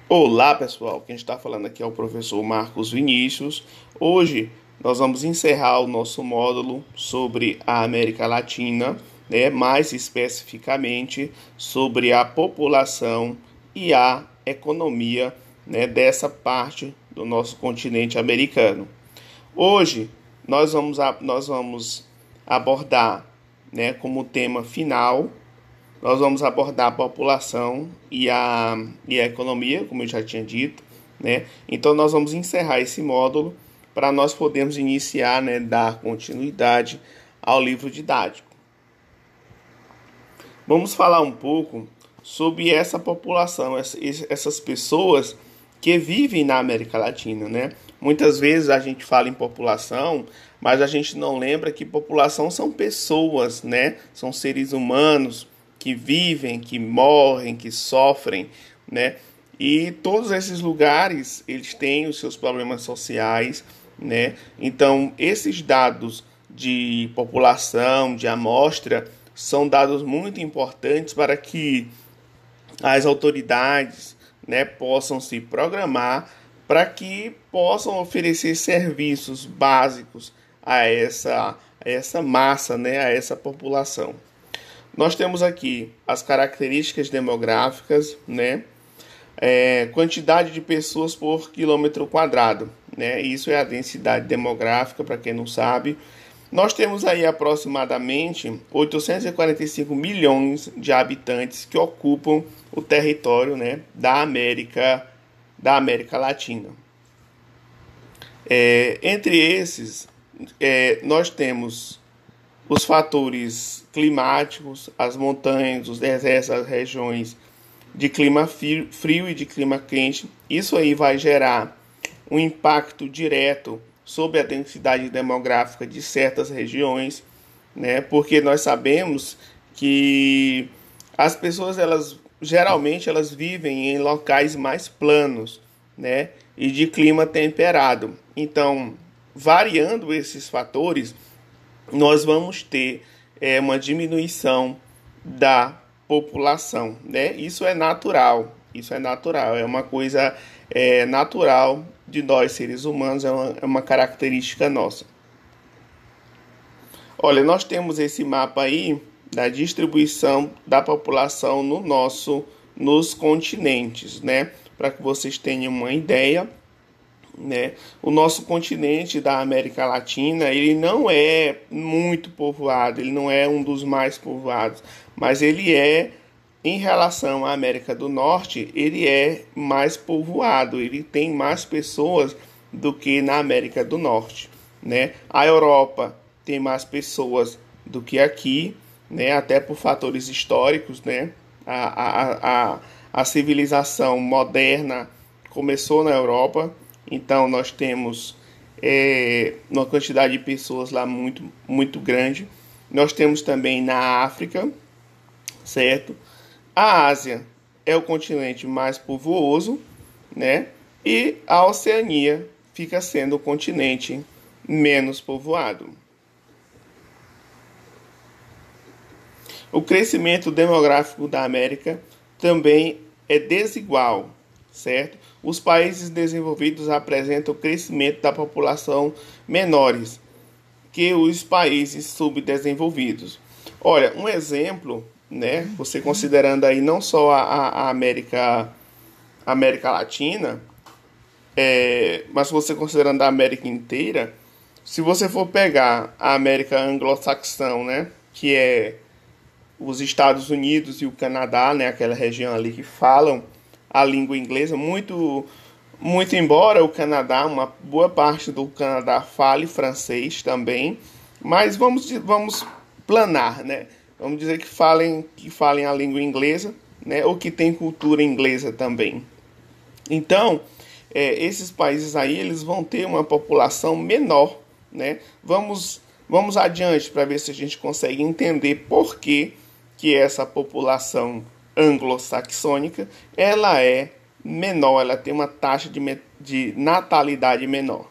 Olá pessoal, quem está falando aqui é o professor Marcos Vinícius. Hoje nós vamos encerrar o nosso módulo sobre a América Latina, mais especificamente sobre a população e a economia, dessa parte do nosso continente americano. Hoje nós vamos abordar, como tema final. Nós vamos abordar a população e a economia, como eu já tinha dito, né? Então nós vamos encerrar esse módulo para nós podermos iniciar, dar continuidade ao livro didático. Vamos falar um pouco sobre essa população, essas pessoas que vivem na América Latina, né? Muitas vezes a gente fala em população, mas a gente não lembra que população são pessoas, né? São seres humanos que vivem, que morrem, que sofrem, né? E todos esses lugares, eles têm os seus problemas sociais, né? Então, esses dados de população, de amostra, são dados muito importantes para que as autoridades, possam se programar para que possam oferecer serviços básicos a essa massa, a essa população. Nós temos aqui as características demográficas, quantidade de pessoas por quilômetro quadrado, Isso é a densidade demográfica, para quem não sabe. Nós temos aí aproximadamente 845 milhões de habitantes que ocupam o território, da América Latina. Entre esses, nós temos os fatores climáticos, as montanhas, os desertos, as regiões de clima frio e de clima quente. Isso aí vai gerar um impacto direto sobre a densidade demográfica de certas regiões, porque nós sabemos que as pessoas, geralmente elas vivem em locais mais planos, e de clima temperado. Então, variando esses fatores, nós vamos ter uma diminuição da população, Isso é natural, é uma coisa natural de nós seres humanos, é uma característica nossa. Olha, nós temos esse mapa aí da distribuição da população nos continentes, Para que vocês tenham uma ideia, o nosso continente da América Latina, ele não é muito povoado, ele não é um dos mais povoados, mas ele é, em relação à América do Norte, ele é mais povoado, ele tem mais pessoas do que na América do Norte, A Europa tem mais pessoas do que aqui, até por fatores históricos, A civilização moderna começou na Europa. Então, nós temos uma quantidade de pessoas lá muito, muito grande. Nós temos também na África, certo? A Ásia é o continente mais povoso, E a Oceania fica sendo o continente menos povoado. O crescimento demográfico da América também é desigual, certo? Os países desenvolvidos apresentam crescimento da população menores que os países subdesenvolvidos. Olha, um exemplo, Você considerando aí não só a América Latina, mas você considerando a América inteira, se você for pegar a América anglo-saxão, que é os Estados Unidos e o Canadá, aquela região ali que falam a língua inglesa, muito embora o Canadá, uma boa parte do Canadá fale francês também, mas vamos planar, Vamos dizer que falem a língua inglesa, ou que tem cultura inglesa também. Então, esses países aí, eles vão ter uma população menor, Vamos adiante para ver se a gente consegue entender por que essa população anglo-saxônica, ela é menor, ela tem uma taxa de natalidade menor.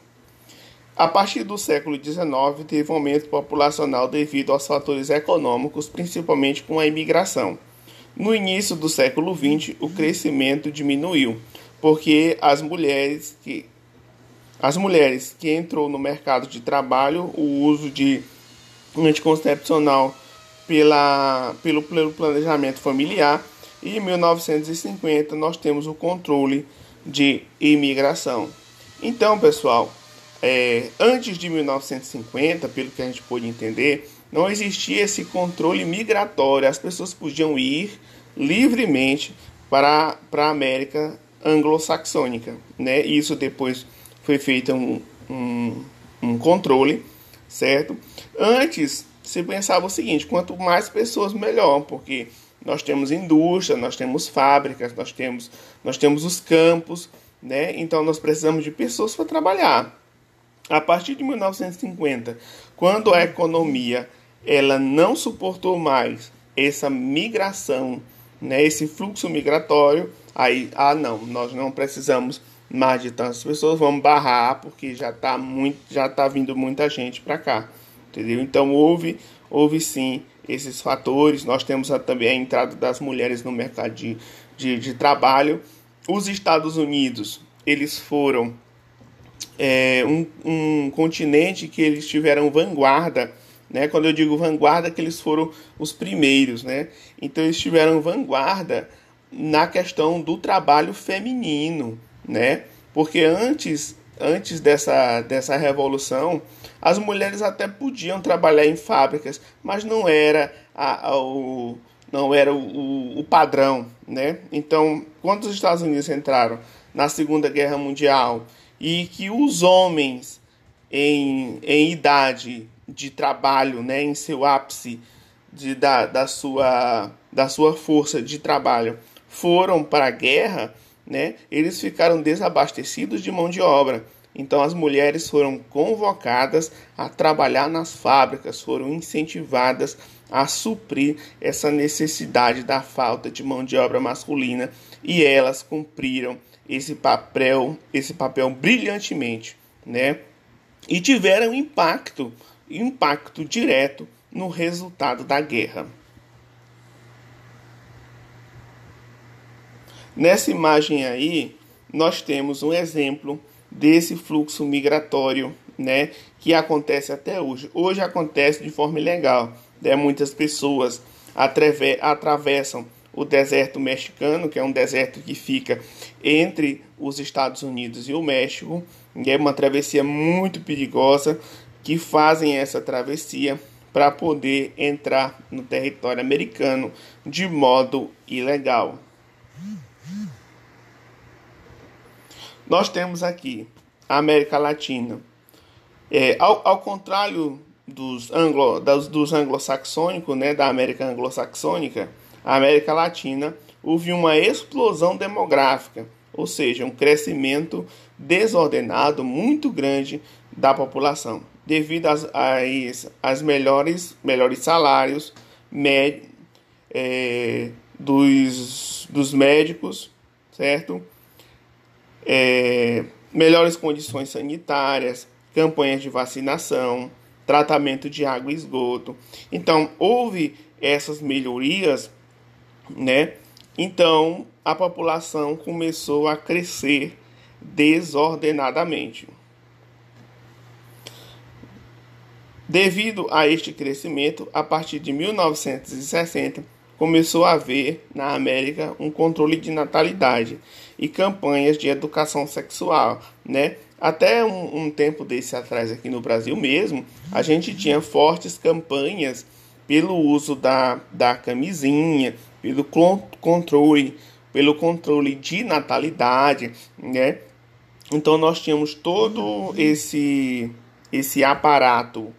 A partir do século XIX, teve um aumento populacional devido aos fatores econômicos, principalmente com a imigração. No início do século XX, o crescimento diminuiu, porque as mulheres que entrou no mercado de trabalho, o uso de anticoncepcional pelo planejamento familiar, e em 1950 nós temos o controle de imigração. Então, pessoal, antes de 1950, pelo que a gente pôde entender, não existia esse controle migratório. As pessoas podiam ir livremente para a América anglo-saxônica, né? Isso depois foi feito um controle, certo? Antes, se pensava o seguinte: quanto mais pessoas, melhor, porque nós temos indústria, nós temos fábricas, nós temos os campos, né? Então nós precisamos de pessoas para trabalhar. A partir de 1950, quando a economia ela não suportou mais essa migração, né, esse fluxo migratório, aí, não, nós não precisamos mais de tantas pessoas, vamos barrar, porque já está vindo muita gente para cá, entendeu? Então houve sim esses fatores. Nós temos também a entrada das mulheres no mercado de trabalho. Os Estados Unidos, eles foram um continente que eles tiveram vanguarda, né? Quando eu digo vanguarda, que eles foram os primeiros, né? Então eles tiveram vanguarda na questão do trabalho feminino, né? Porque antes dessa revolução, as mulheres até podiam trabalhar em fábricas, mas não era o padrão, né? Então, quando os Estados Unidos entraram na Segunda Guerra Mundial e que os homens em idade de trabalho, né, em seu ápice da sua força de trabalho, foram para a guerra, né, eles ficaram desabastecidos de mão de obra. Então as mulheres foram convocadas a trabalhar nas fábricas, foram incentivadas a suprir essa necessidade da falta de mão de obra masculina, e elas cumpriram esse papel brilhantemente, né? E tiveram impacto direto no resultado da guerra. Nessa imagem aí, nós temos um exemplo desse fluxo migratório, né, que acontece até hoje. Hoje acontece de forma ilegal, né? Muitas pessoas atravessam o deserto mexicano, que é um deserto que fica entre os Estados Unidos e o México. É uma travessia muito perigosa, que fazem essa travessia para poder entrar no território americano de modo ilegal. Nós temos aqui a América Latina. Ao contrário dos anglo-saxônicos, né, da América anglo-saxônica, a América Latina houve uma explosão demográfica, ou seja, um crescimento desordenado muito grande da população, devido às melhores salários dos médicos, certo? Melhores condições sanitárias, campanhas de vacinação, tratamento de água e esgoto. Então, houve essas melhorias, né? Então, a população começou a crescer desordenadamente. Devido a este crescimento, a partir de 1960, começou a haver na América um controle de natalidade e campanhas de educação sexual, né? Até um tempo desse atrás, aqui no Brasil mesmo, a gente tinha fortes campanhas pelo uso da camisinha, pelo controle de natalidade, né? Então nós tínhamos todo esse aparato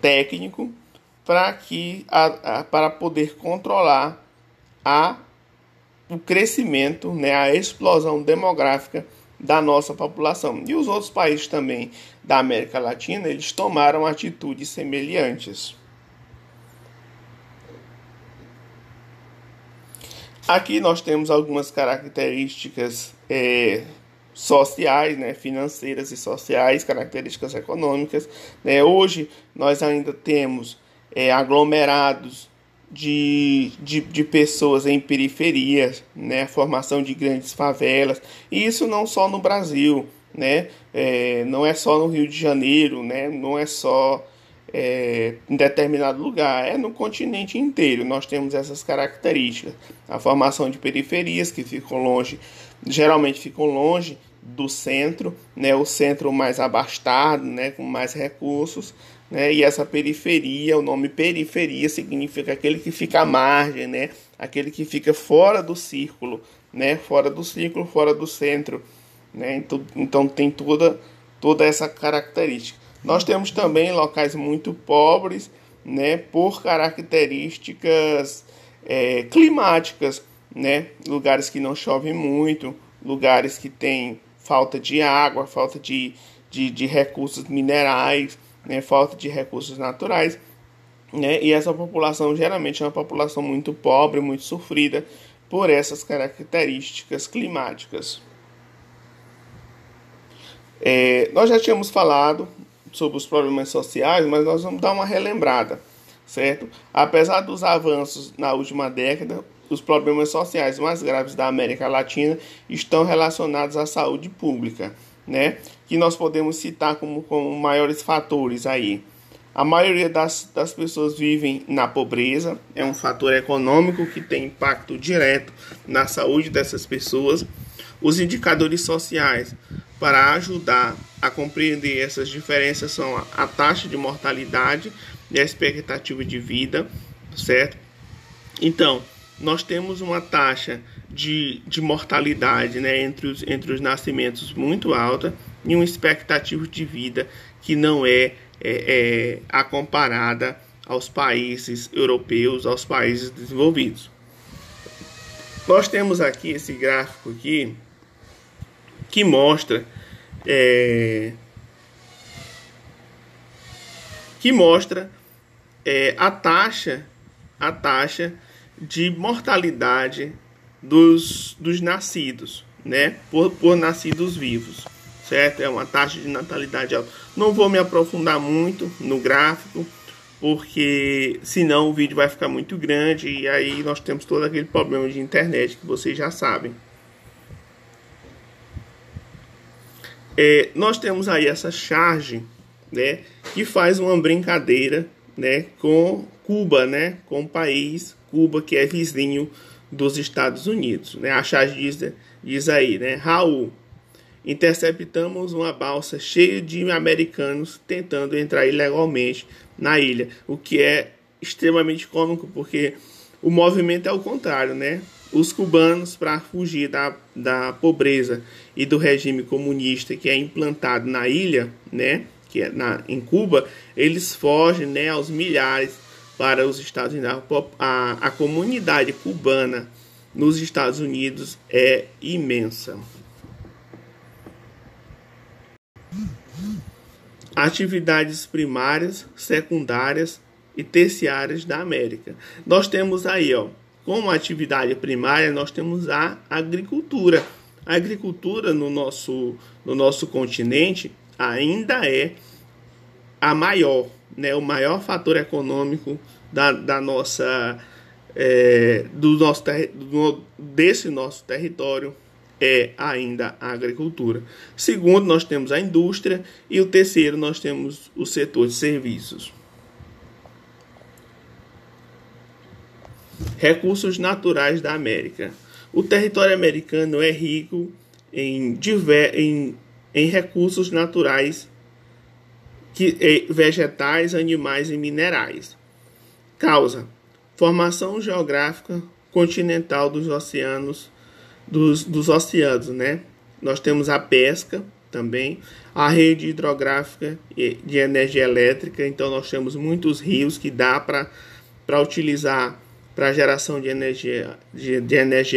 técnico para poder controlar o crescimento, né, a explosão demográfica da nossa população. E os outros países também da América Latina, eles tomaram atitudes semelhantes. Aqui nós temos algumas características sociais, né, financeiras e sociais, características econômicas, né? Hoje nós ainda temos aglomerados de pessoas em periferias, né? Formação de grandes favelas. E isso não só no Brasil, né? Não é só no Rio de Janeiro, né? Não é só em determinado lugar, é no continente inteiro. Nós temos essas características. A formação de periferias que ficam longe, geralmente ficam longe do centro, né? O centro mais abastado, né? Com mais recursos. Né? E essa periferia, o nome periferia significa aquele que fica à margem, né? Aquele que fica fora do círculo, né? Fora do círculo, fora do centro, né? Então tem toda essa característica. Nós temos também locais muito pobres, né? Por características climáticas, né? Lugares que não chove muito, lugares que têm falta de água, falta de recursos minerais, né, falta de recursos naturais, né, e essa população geralmente é uma população muito pobre, muito sofrida por essas características climáticas. Nós já tínhamos falado sobre os problemas sociais, mas nós vamos dar uma relembrada, certo? Apesar dos avanços na última década, os problemas sociais mais graves da América Latina estão relacionados à saúde pública, né? Que nós podemos citar como maiores fatores aí. A maioria das pessoas vivem na pobreza, é um fator econômico que tem impacto direto na saúde dessas pessoas. Os indicadores sociais para ajudar a compreender essas diferenças são a taxa de mortalidade e a expectativa de vida, certo? Então, nós temos uma taxa de mortalidade, né, entre os nascimentos muito alta e uma expectativa de vida que não é a comparada aos países europeus, aos países desenvolvidos. Nós temos aqui esse gráfico aqui que mostra a taxa de mortalidade dos nascidos, né, por nascidos vivos, certo? É uma taxa de natalidade alta. Não vou me aprofundar muito no gráfico, porque senão o vídeo vai ficar muito grande e aí nós temos todo aquele problema de internet que vocês já sabem. Nós temos aí essa charge, né, que faz uma brincadeira, né, com Cuba, né, com o país Cuba, que é vizinho dos Estados Unidos, né? A charge diz aí, né, Raul, interceptamos uma balsa cheia de americanos tentando entrar ilegalmente na ilha, o que é extremamente cômico, porque o movimento é o contrário, né? Os cubanos, para fugir da pobreza e do regime comunista que é implantado na ilha, né, que é em Cuba, eles fogem, né, aos milhares para os Estados Unidos. A comunidade cubana nos Estados Unidos é imensa. Atividades primárias, secundárias e terciárias da América. Nós temos aí, como atividade primária, nós temos a agricultura. A agricultura no nosso continente ainda é a maior, né, o maior fator econômico desse nosso território é ainda a agricultura. Segundo, nós temos a indústria e o terceiro, nós temos o setor de serviços. Recursos naturais da América. O território americano é rico em recursos naturais, vegetais, animais e minerais. Causa: formação geográfica continental dos oceanos, né? Nós temos a pesca também, a rede hidrográfica de energia elétrica. Então nós temos muitos rios que dá para utilizar para geração de energia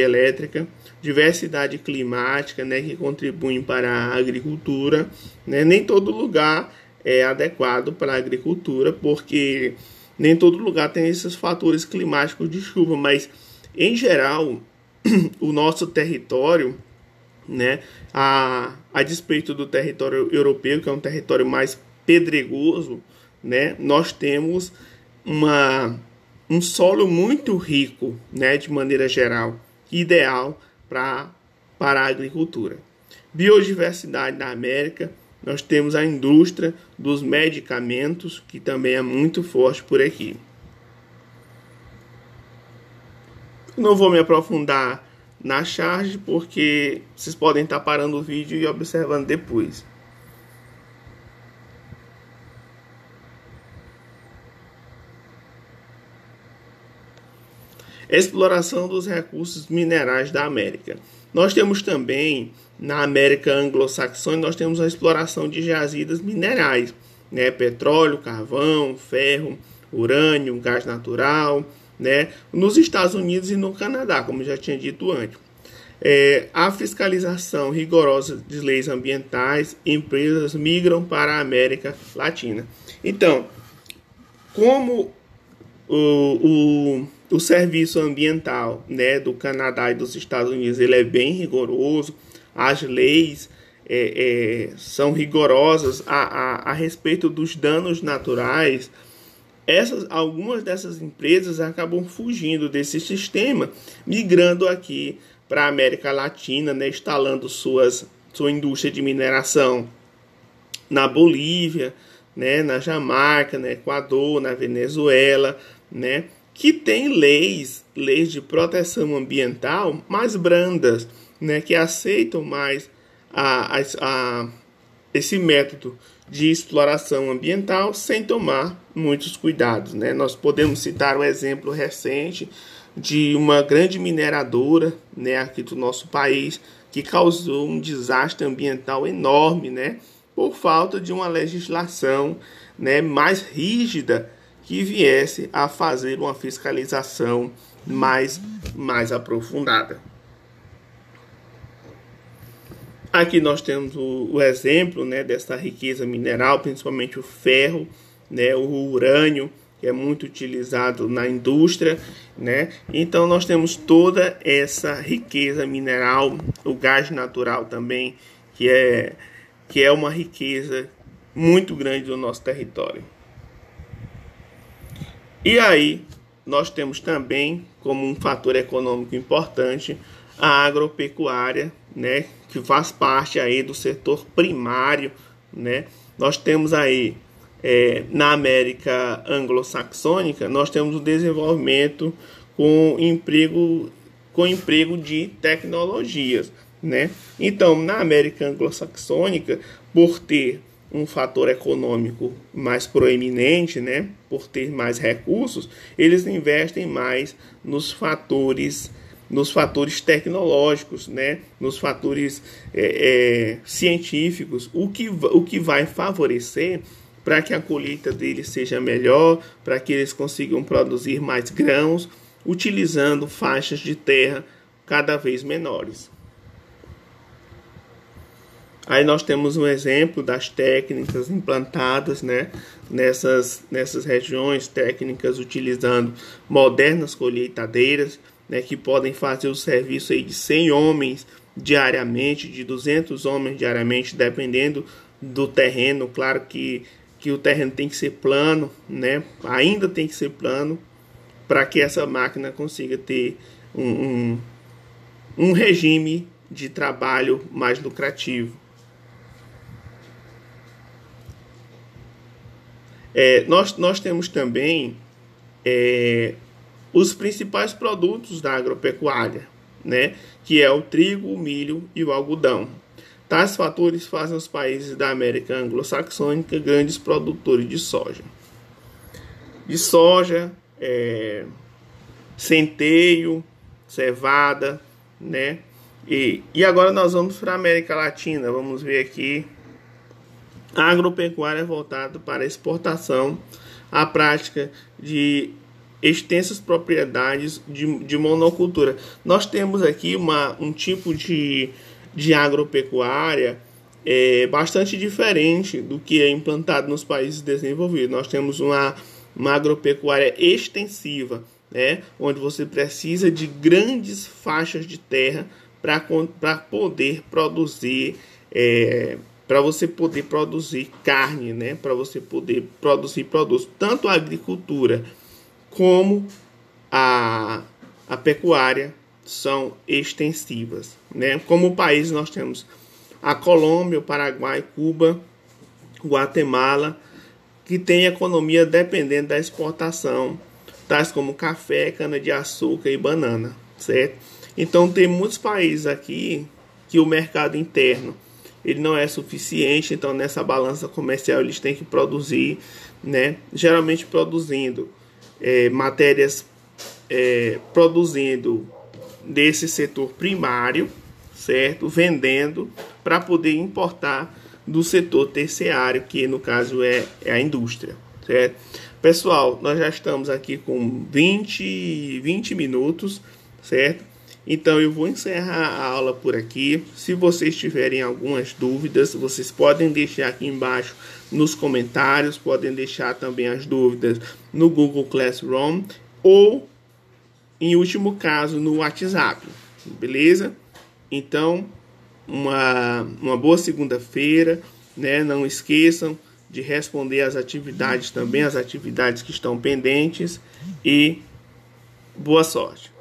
elétrica, diversidade climática, né, que contribuem para a agricultura, né? Nem todo lugar é adequado para a agricultura, porque nem todo lugar tem esses fatores climáticos de chuva, mas em geral o nosso território, né, a despeito do território europeu, que é um território mais pedregoso, né, nós temos um um solo muito rico, né, de maneira geral, ideal para a agricultura. Biodiversidade da América, nós temos a indústria dos medicamentos, que também é muito forte por aqui. Não vou me aprofundar na charge, porque vocês podem estar parando o vídeo e observando depois. Exploração dos recursos minerais da América. Nós temos também, na América anglo-saxônica, nós temos a exploração de jazidas minerais, né? Petróleo, carvão, ferro, urânio, gás natural, né? Nos Estados Unidos e no Canadá, como já tinha dito antes. A fiscalização rigorosa de leis ambientais, empresas migram para a América Latina. Então, como o serviço ambiental, né, do Canadá e dos Estados Unidos ele é bem rigoroso, as leis são rigorosas a respeito dos danos naturais, algumas dessas empresas acabam fugindo desse sistema, migrando aqui para a América Latina, né, instalando sua indústria de mineração na Bolívia, né, na Jamaica, no Equador, na Venezuela, né, que tem leis de proteção ambiental mais brandas, né, que aceitam mais esse método de exploração ambiental sem tomar muitos cuidados, né? Nós podemos citar o exemplo recente de uma grande mineradora, né, aqui do nosso país, que causou um desastre ambiental enorme, né, por falta de uma legislação, né, mais rígida que viesse a fazer uma fiscalização mais aprofundada. Aqui nós temos o exemplo, né, dessa riqueza mineral, principalmente o ferro, né, o urânio, que é muito utilizado na indústria, né? Então nós temos toda essa riqueza mineral, o gás natural também, que é uma riqueza muito grande do nosso território. E aí nós temos também como um fator econômico importante a agropecuária, né, que faz parte aí do setor primário, né? Nós temos aí na América anglo-saxônica, nós temos o desenvolvimento com emprego de tecnologias, né? Então, na América anglo-saxônica, por ter um fator econômico mais proeminente, né, por ter mais recursos, eles investem mais nos fatores tecnológicos, né, nos fatores científicos, o que vai favorecer para que a colheita deles seja melhor, para que eles consigam produzir mais grãos, utilizando faixas de terra cada vez menores. Aí nós temos um exemplo das técnicas implantadas, né, nessas regiões, técnicas utilizando modernas colheitadeiras, né, que podem fazer o serviço aí de 100 homens diariamente, de 200 homens diariamente, dependendo do terreno. Claro que o terreno tem que ser plano, né, ainda tem que ser plano, para que essa máquina consiga ter um regime de trabalho mais lucrativo. Nós temos também os principais produtos da agropecuária, né, que é o trigo, o milho e o algodão. Tais fatores fazem os países da América anglo-saxônica grandes produtores de soja. Centeio, cevada, né? E agora nós vamos para a América Latina. Vamos ver aqui. A agropecuária é voltada para a exportação, a prática de extensas propriedades de monocultura. Nós temos aqui um tipo de agropecuária bastante diferente do que é implantado nos países desenvolvidos. Nós temos uma agropecuária extensiva, né, onde você precisa de grandes faixas de terra para poder produzir para você poder produzir carne, né? Para você poder produzir produtos. Tanto a agricultura como a pecuária são extensivas, né? Como país nós temos a Colômbia, o Paraguai, Cuba, Guatemala, que tem economia dependendo da exportação, tais como café, cana-de-açúcar e banana, certo? Então tem muitos países aqui que o mercado interno ele não é suficiente, então nessa balança comercial eles têm que produzir, né? Geralmente produzindo matérias, produzindo desse setor primário, certo? Vendendo para poder importar do setor terciário, que no caso é a indústria, certo? Pessoal, nós já estamos aqui com 20 minutos, certo? Então eu vou encerrar a aula por aqui. Se vocês tiverem algumas dúvidas, vocês podem deixar aqui embaixo nos comentários, podem deixar também as dúvidas no Google Classroom ou, em último caso, no WhatsApp, beleza? Então, uma boa segunda-feira, né? Não esqueçam de responder as atividades também, as atividades que estão pendentes, e boa sorte.